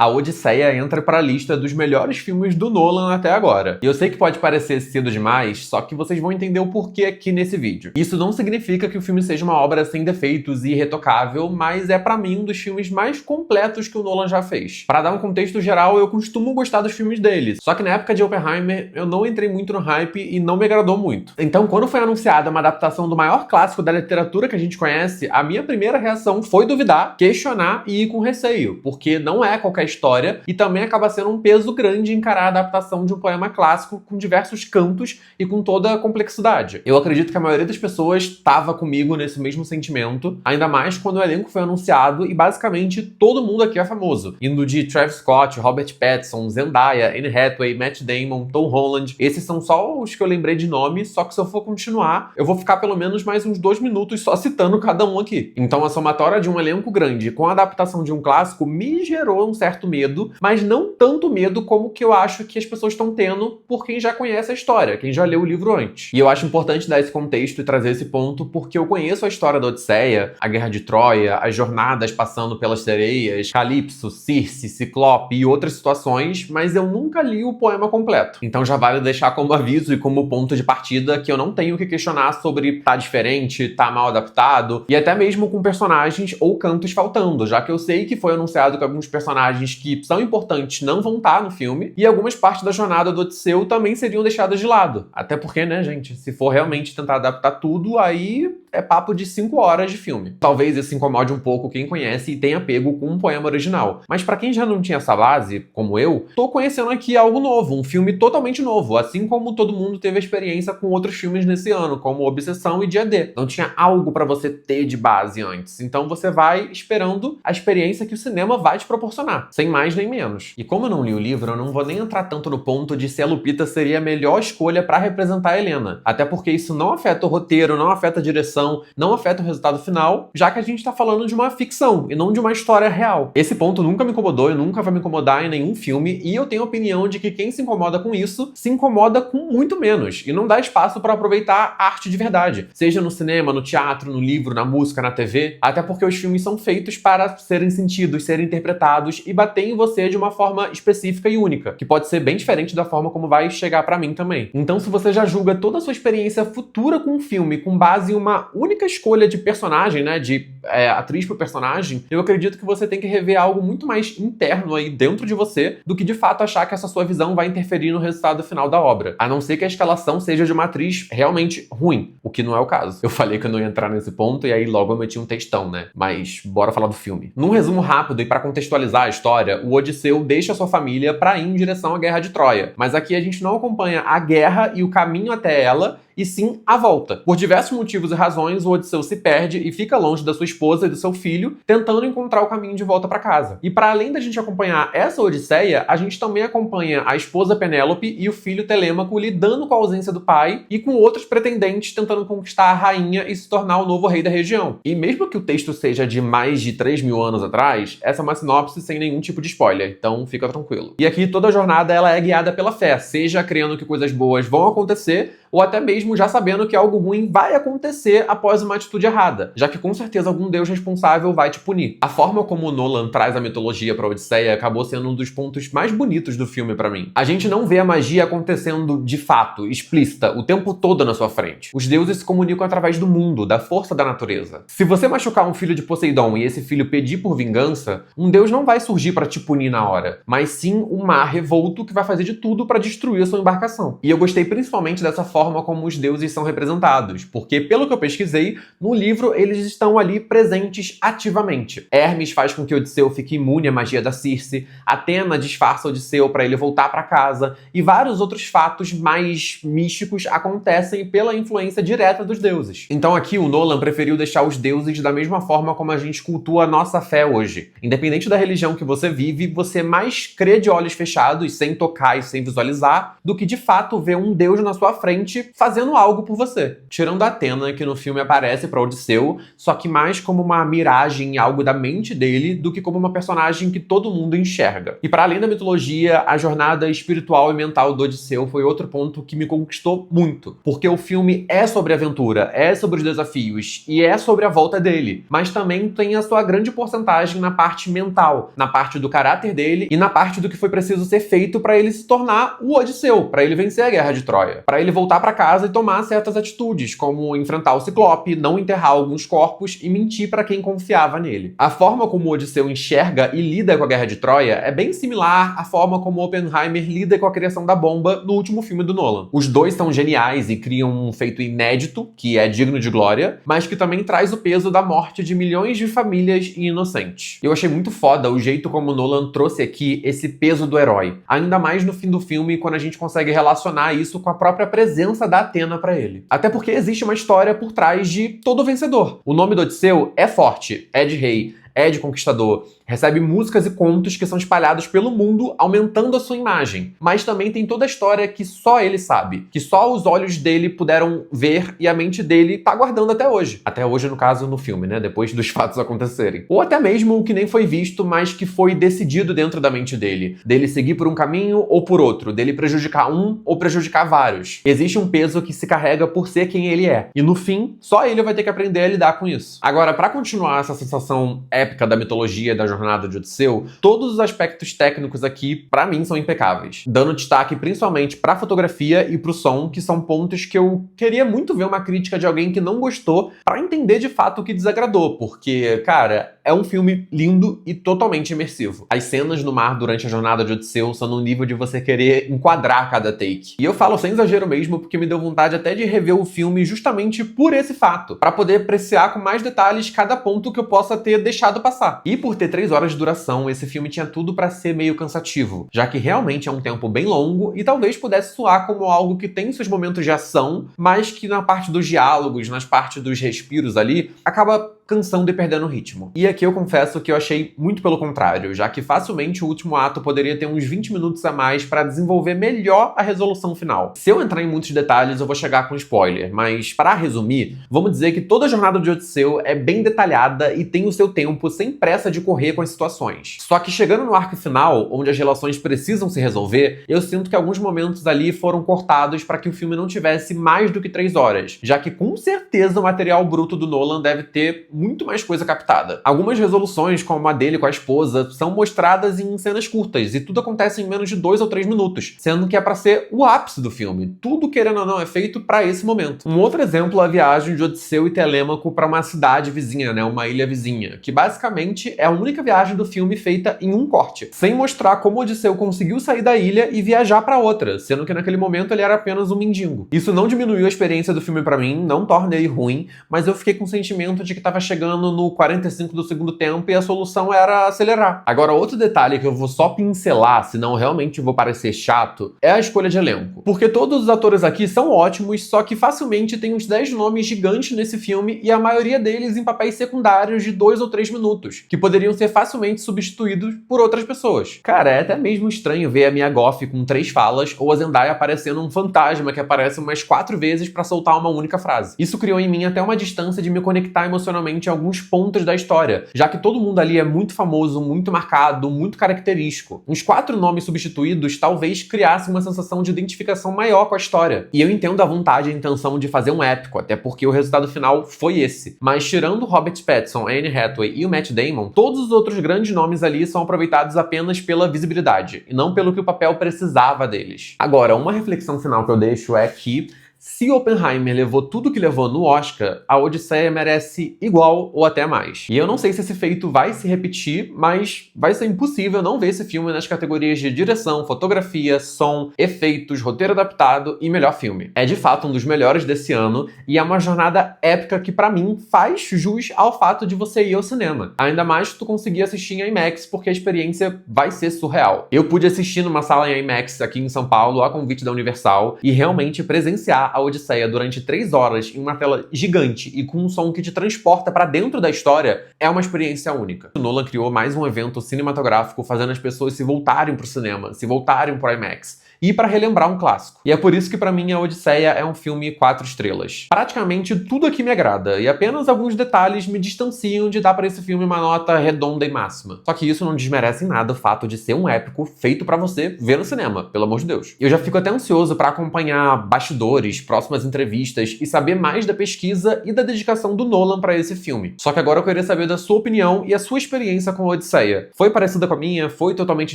a Odisseia entra para a lista dos melhores filmes do Nolan até agora. E eu sei que pode parecer cedo demais, só que vocês vão entender o porquê aqui nesse vídeo. Isso não significa que o filme seja uma obra sem defeitos e irretocável, mas é pra mim um dos filmes mais completos que o Nolan já fez. Para dar um contexto geral, eu costumo gostar dos filmes dele, só que na época de Oppenheimer eu não entrei muito no hype e não me agradou muito. Então, quando foi anunciada uma adaptação do maior clássico da literatura que a gente conhece, a minha primeira reação foi duvidar, questionar e ir com receio, porque não é qualquer história e também acaba sendo um peso grande encarar a adaptação de um poema clássico com diversos cantos e com toda a complexidade. Eu acredito que a maioria das pessoas estava comigo nesse mesmo sentimento, ainda mais quando o elenco foi anunciado e basicamente todo mundo aqui é famoso, indo de Travis Scott, Robert Pattinson, Zendaya, Anne Hathaway, Matt Damon, Tom Holland. Esses são só os que eu lembrei de nome, só que se eu for continuar, eu vou ficar pelo menos mais uns 2 minutos só citando cada um aqui. Então a somatória de um elenco grande com a adaptação de um clássico me gerou um certo medo, mas não tanto medo como que eu acho que as pessoas estão tendo por quem já conhece a história, quem já leu o livro antes. E eu acho importante dar esse contexto e trazer esse ponto porque eu conheço a história da Odisseia, a Guerra de Troia, as jornadas passando pelas sereias, Calypso, Circe, Ciclope e outras situações, mas eu nunca li o poema completo. Então já vale deixar como aviso e como ponto de partida que eu não tenho que questionar sobre tá diferente, tá mal adaptado, e até mesmo com personagens ou cantos faltando, já que eu sei que foi anunciado que alguns personagens que são importantes não vão estar no filme, e algumas partes da jornada do Odisseu também seriam deixadas de lado. Até porque, né, gente, se for realmente tentar adaptar tudo, aí é papo de 5 horas de filme. Talvez isso incomode um pouco quem conhece e tenha pego com um poema original. Mas pra quem já não tinha essa base, como eu, tô conhecendo aqui algo novo, um filme totalmente novo, assim como todo mundo teve a experiência com outros filmes nesse ano, como Obsessão e Dia D. Não tinha algo pra você ter de base antes. Então você vai esperando a experiência que o cinema vai te proporcionar, sem mais nem menos. E como eu não li o livro, eu não vou nem entrar tanto no ponto de se a Lupita seria a melhor escolha pra representar a Helena. Até porque isso não afeta o roteiro, não afeta a direção, não afeta o resultado final, já que a gente tá falando de uma ficção e não de uma história real. Esse ponto nunca me incomodou e nunca vai me incomodar em nenhum filme, e eu tenho a opinião de que quem se incomoda com isso, se incomoda com muito menos, e não dá espaço para aproveitar a arte de verdade, seja no cinema, no teatro, no livro, na música, na TV, até porque os filmes são feitos para serem sentidos, serem interpretados e bater em você de uma forma específica e única, que pode ser bem diferente da forma como vai chegar pra mim também. Então, se você já julga toda a sua experiência futura com um filme com base em uma única escolha de personagem, né, de atriz pro personagem, eu acredito que você tem que rever algo muito mais interno aí dentro de você do que de fato achar que essa sua visão vai interferir no resultado final da obra. A não ser que a escalação seja de uma atriz realmente ruim, o que não é o caso. Eu falei que eu não ia entrar nesse ponto e aí logo eu meti um textão, né? Mas bora falar do filme. Num resumo rápido e pra contextualizar a história, o Odisseu deixa sua família pra ir em direção à Guerra de Troia. Mas aqui a gente não acompanha a guerra e o caminho até ela, e sim a volta. Por diversos motivos e razões, o Odisseu se perde e fica longe da sua esposa e do seu filho, tentando encontrar o caminho de volta para casa. E para além da gente acompanhar essa Odisseia, a gente também acompanha a esposa Penélope e o filho Telêmaco lidando com a ausência do pai e com outros pretendentes tentando conquistar a rainha e se tornar o novo rei da região. E mesmo que o texto seja de mais de 3.000 anos atrás, essa é uma sinopse sem nenhum tipo de spoiler, então fica tranquilo. E aqui toda a jornada ela é guiada pela fé, seja crendo que coisas boas vão acontecer, ou até mesmo já sabendo que algo ruim vai acontecer após uma atitude errada, já que com certeza algum deus responsável vai te punir. A forma como o Nolan traz a mitologia pra Odisseia acabou sendo um dos pontos mais bonitos do filme pra mim. A gente não vê a magia acontecendo de fato, explícita, o tempo todo na sua frente. Os deuses se comunicam através do mundo, da força da natureza. Se você machucar um filho de Poseidon e esse filho pedir por vingança, um deus não vai surgir pra te punir na hora, mas sim um mar revolto que vai fazer de tudo pra destruir a sua embarcação. E eu gostei principalmente dessa forma como os deuses são representados, porque, pelo que eu pesquisei, no livro eles estão ali presentes ativamente. Hermes faz com que Odisseu fique imune à magia da Circe, Atena disfarça Odisseu para ele voltar para casa, e vários outros fatos mais místicos acontecem pela influência direta dos deuses. Então aqui o Nolan preferiu deixar os deuses da mesma forma como a gente cultua a nossa fé hoje. Independente da religião que você vive, você mais crê de olhos fechados, sem tocar e sem visualizar, do que de fato ver um deus na sua frente simplesmente fazendo algo por você. Tirando a Athena, que no filme aparece pra Odisseu, só que mais como uma miragem, algo da mente dele, do que como uma personagem que todo mundo enxerga. E para além da mitologia, a jornada espiritual e mental do Odisseu foi outro ponto que me conquistou muito. Porque o filme é sobre aventura, é sobre os desafios e é sobre a volta dele. Mas também tem a sua grande porcentagem na parte mental, na parte do caráter dele e na parte do que foi preciso ser feito para ele se tornar o Odisseu, para ele vencer a Guerra de Troia, para ele voltar para casa e tomar certas atitudes, como enfrentar o Ciclope, não enterrar alguns corpos e mentir para quem confiava nele. A forma como o Odisseu enxerga e lida com a Guerra de Troia é bem similar à forma como Oppenheimer lida com a criação da bomba no último filme do Nolan. Os dois são geniais e criam um feito inédito, que é digno de glória, mas que também traz o peso da morte de milhões de famílias e inocentes. Eu achei muito foda o jeito como o Nolan trouxe aqui esse peso do herói, ainda mais no fim do filme, quando a gente consegue relacionar isso com a própria presença da Athena pra ele. Até porque existe uma história por trás de todo vencedor. O nome do Odisseu é forte, é de rei, é de conquistador, recebe músicas e contos que são espalhados pelo mundo, aumentando a sua imagem. Mas também tem toda a história que só ele sabe, que só os olhos dele puderam ver e a mente dele tá guardando até hoje. Até hoje, no caso, no filme, né? Depois dos fatos acontecerem. Ou até mesmo o que nem foi visto, mas que foi decidido dentro da mente dele. Dele seguir por um caminho ou por outro, dele prejudicar um ou prejudicar vários. Existe um peso que se carrega por ser quem ele é. E no fim, só ele vai ter que aprender a lidar com isso. Agora, pra continuar essa sensação épica da mitologia da jornada de Odisseu, todos os aspectos técnicos aqui, pra mim, são impecáveis. Dando destaque principalmente pra fotografia e pro som, que são pontos que eu queria muito ver uma crítica de alguém que não gostou, pra entender de fato o que desagradou, porque, cara, é um filme lindo e totalmente imersivo. As cenas no mar durante a jornada de Odisseu são no nível de você querer enquadrar cada take. E eu falo sem exagero mesmo, porque me deu vontade até de rever o filme justamente por esse fato, pra poder apreciar com mais detalhes cada ponto que eu possa ter deixado passar. E por ter 3 horas de duração, esse filme tinha tudo pra ser meio cansativo, já que realmente é um tempo bem longo e talvez pudesse soar como algo que tem seus momentos de ação, mas que na parte dos diálogos, nas partes dos respiros ali, acaba cansando e perdendo o ritmo. E aqui eu confesso que eu achei muito pelo contrário, já que facilmente o último ato poderia ter uns 20 minutos a mais pra desenvolver melhor a resolução final. Se eu entrar em muitos detalhes, eu vou chegar com spoiler, mas pra resumir, vamos dizer que toda a jornada de Odisseu é bem detalhada e tem o seu tempo sem pressa de correr com as situações. Só que chegando no arco final, onde as relações precisam se resolver, eu sinto que alguns momentos ali foram cortados pra que o filme não tivesse mais do que 3 horas, já que com certeza o material bruto do Nolan deve ter muito mais coisa captada. Algumas resoluções, como a dele com a esposa, são mostradas em cenas curtas, e tudo acontece em menos de 2 ou 3 minutos, sendo que é pra ser o ápice do filme. Tudo, querendo ou não, é feito pra esse momento. Um outro exemplo é a viagem de Odisseu e Telêmaco pra uma cidade vizinha, né, uma ilha vizinha, que basicamente é a única viagem do filme feita em um corte, sem mostrar como Odisseu conseguiu sair da ilha e viajar pra outra, sendo que naquele momento ele era apenas um mendigo. Isso não diminuiu a experiência do filme pra mim, não torna ele ruim, mas eu fiquei com o sentimento de que tava chegando no 45 do segundo tempo e a solução era acelerar. Agora, outro detalhe que eu vou só pincelar, senão realmente vou parecer chato, é a escolha de elenco. Porque todos os atores aqui são ótimos, só que facilmente tem uns 10 nomes gigantes nesse filme e a maioria deles em papéis secundários de 2 ou 3 minutos, que poderiam ser facilmente substituídos por outras pessoas. Cara, é até mesmo estranho ver a Mia Goth com 3 falas ou a Zendaya aparecendo um fantasma que aparece umas 4 vezes pra soltar uma única frase. Isso criou em mim até uma distância de me conectar emocionalmente a alguns pontos da história, já que todo mundo ali é muito famoso, muito marcado, muito característico. Uns 4 nomes substituídos talvez criassem uma sensação de identificação maior com a história. E eu entendo a vontade e a intenção de fazer um épico, até porque o resultado final foi esse. Mas tirando o Robert Pattinson, a Anne Hathaway e o Matt Damon, todos os outros grandes nomes ali são aproveitados apenas pela visibilidade, e não pelo que o papel precisava deles. Agora, uma reflexão final que eu deixo é que se Oppenheimer levou tudo que levou no Oscar, a Odisseia merece igual ou até mais. E eu não sei se esse feito vai se repetir, mas vai ser impossível não ver esse filme nas categorias de direção, fotografia, som, efeitos, roteiro adaptado e melhor filme. É de fato um dos melhores desse ano e é uma jornada épica que pra mim faz jus ao fato de você ir ao cinema. Ainda mais se tu conseguir assistir em IMAX, porque a experiência vai ser surreal. Eu pude assistir numa sala em IMAX aqui em São Paulo a convite da Universal e realmente presenciar passar a Odisseia durante 3 horas em uma tela gigante e com um som que te transporta pra dentro da história é uma experiência única. O Nolan criou mais um evento cinematográfico fazendo as pessoas se voltarem pro cinema, se voltarem pro IMAX, e para relembrar um clássico. E é por isso que pra mim a Odisseia é um filme 4 estrelas. Praticamente tudo aqui me agrada, e apenas alguns detalhes me distanciam de dar pra esse filme uma nota redonda e máxima. Só que isso não desmerece em nada o fato de ser um épico feito pra você ver no cinema, pelo amor de Deus. Eu já fico até ansioso pra acompanhar bastidores, próximas entrevistas e saber mais da pesquisa e da dedicação do Nolan pra esse filme. Só que agora eu queria saber da sua opinião e a sua experiência com a Odisseia. Foi parecida com a minha? Foi totalmente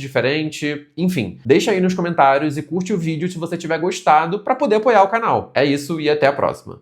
diferente? Enfim, deixa aí nos comentários e curte o vídeo se você tiver gostado pra poder apoiar o canal. É isso e até a próxima.